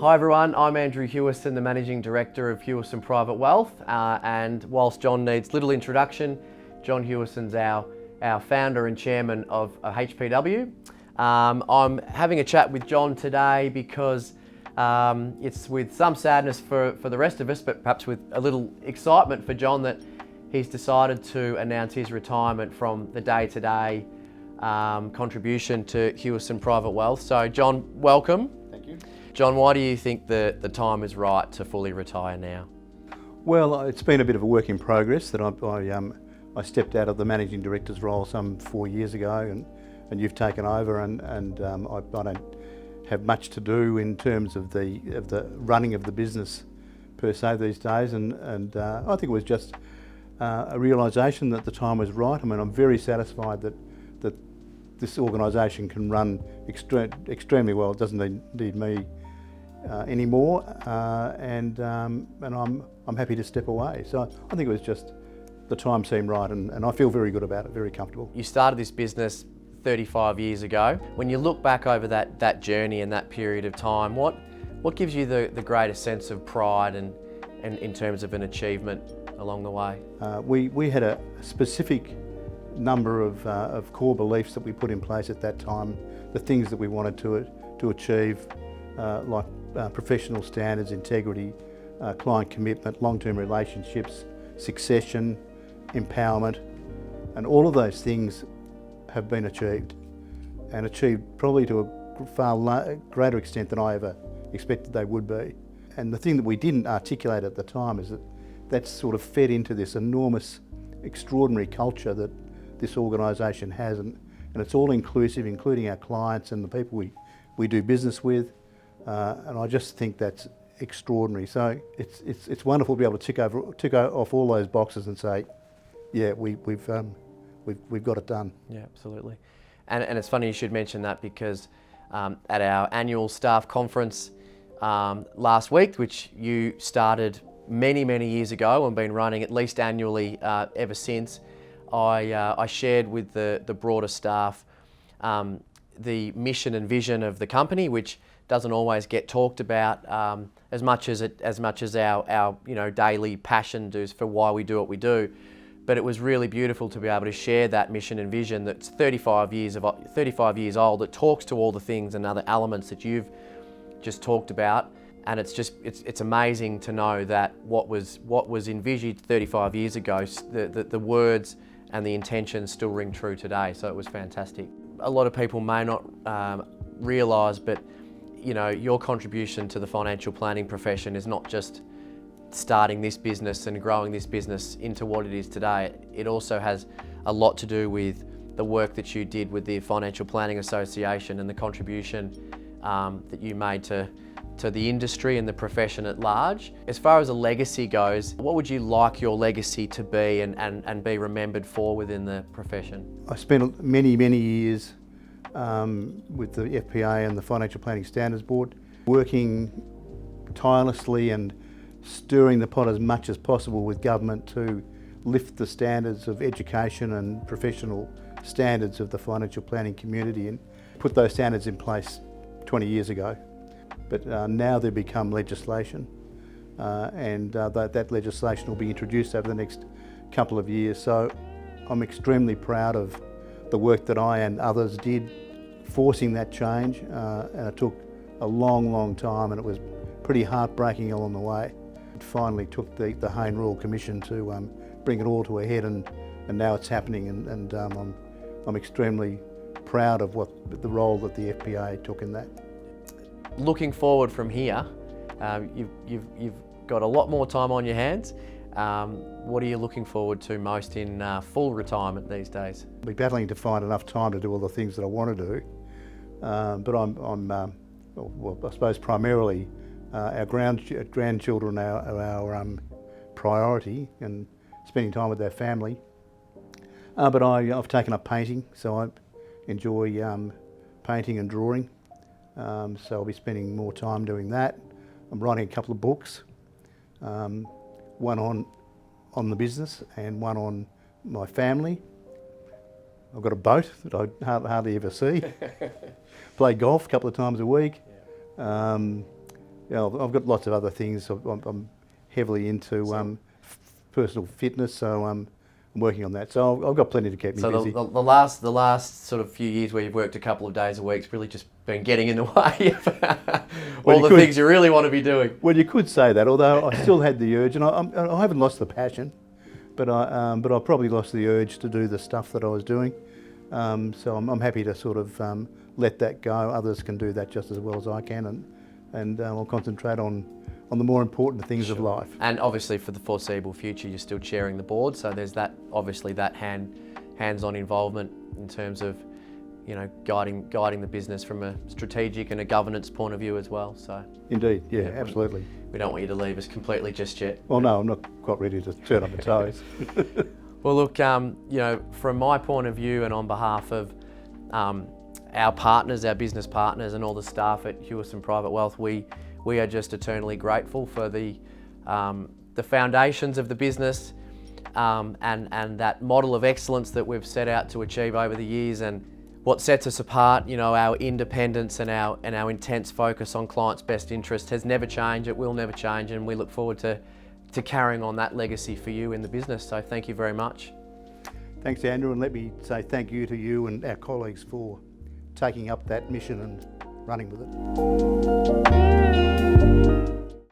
Hi everyone, I'm Andrew Hewison, the Managing Director of Hewison Private Wealth, and whilst John needs little introduction, John Hewison's our founder and chairman of HPW. I'm having a chat with John today because it's with some sadness for the rest of us, but perhaps with a little excitement for John that he's decided to announce his retirement from the day-to-day contribution to Hewison Private Wealth. So John, welcome. Thank you. John, why do you think the time is right to fully retire now? Well, it's been a bit of a work in progress that I stepped out of the managing director's role some 4 years ago, and you've taken over, and I don't have much to do in terms of the running of the business per se these days, and I think it was just a realisation that the time was right. I mean, I'm very satisfied that this organisation can run extremely well. It doesn't need me anymore, and I'm happy to step away. So I think it was just the time seemed right, and I feel very good about it, very comfortable. You started this business 35 years ago. When you look back over that journey and that period of time, what gives you the greatest sense of pride and in terms of an achievement along the way? We had a specific number of core beliefs that we put in place at that time, the things that we wanted to achieve, like professional standards, integrity, client commitment, long-term relationships, succession, empowerment, and all of those things have been achieved, and achieved probably to a far greater extent than I ever expected they would be. And the thing that we didn't articulate at the time is that that's sort of fed into this enormous, extraordinary culture that this organisation has, and it's all inclusive, including our clients and the people we do business with, and I just think that's extraordinary. So it's wonderful to be able to tick off all those boxes and say, yeah, we've got it done. Yeah, absolutely. And it's funny you should mention that, because at our annual staff conference last week, which you started many years ago and been running at least annually ever since, I shared with the broader staff the mission and vision of the company, which doesn't always get talked about as much as our daily passion does for why we do what we do. But it was really beautiful to be able to share that mission and vision that's 35 years old, that talks to all the things and other elements that you've just talked about. And it's amazing to know that what was envisaged 35 years ago, the words and the intentions still ring true today. So it was fantastic. A lot of people may not realise, but your contribution to the financial planning profession is not just starting this business and growing this business into what it is today. It also has a lot to do with the work that you did with the Financial Planning Association and the contribution that you made to the industry and the profession at large. As far as a legacy goes, what would you like your legacy to be and be remembered for within the profession? I spent many years with the FPA and the Financial Planning Standards Board, working tirelessly and stirring the pot as much as possible with government to lift the standards of education and professional standards of the financial planning community, and put those standards in place 20 years ago. But now they've become legislation, and that legislation will be introduced over the next couple of years. So I'm extremely proud of the work that I and others did forcing that change, and it took a long time, and it was pretty heartbreaking along the way. It finally took the Hayne Royal Commission to bring it all to a head, and now it's happening, and I'm extremely proud of the role that the FPA took in that. Looking forward from here, you've got a lot more time on your hands. What are you looking forward to most in full retirement these days? I'll be battling to find enough time to do all the things that I want to do, but I suppose primarily our grandchildren are our priority, and spending time with their family. But I've taken up painting, so I enjoy painting and drawing. So I'll be spending more time doing that. I'm writing a couple of books, one on the business and one on my family. I've got a boat that I hardly ever see. Play golf a couple of times a week. I've got lots of other things. I'm heavily into personal fitness, so I'm working on that. So I've got plenty to keep me busy. So the last sort of few years where you've worked a couple of days a week's really just been getting in the way of all the things you really want to be doing. Well, you could say that, although I still had the urge, and I haven't lost the passion, but I probably lost the urge to do the stuff that I was doing. So I'm happy to sort of let that go. Others can do that just as well as I can, and I'll concentrate on the more important things of life. And obviously for the foreseeable future, you're still chairing the board, so there's that obviously that hands-on involvement in terms of, you know, guiding the business from a strategic and a governance point of view as well. So indeed, yeah, absolutely. We don't want you to leave us completely just yet. Well, no, I'm not quite ready to turn up my toes. Well, look, you know, from my point of view and on behalf of our partners, our business partners, and all the staff at Hewison Private Wealth, we are just eternally grateful for the foundations of the business and that model of excellence that we've set out to achieve over the years. And what sets us apart, you know, our independence and our intense focus on clients' best interest has never changed. It will never change, and we look forward to carrying on that legacy for you in the business. So thank you very much. Thanks, Andrew, and let me say thank you to you and our colleagues for taking up that mission and running with it.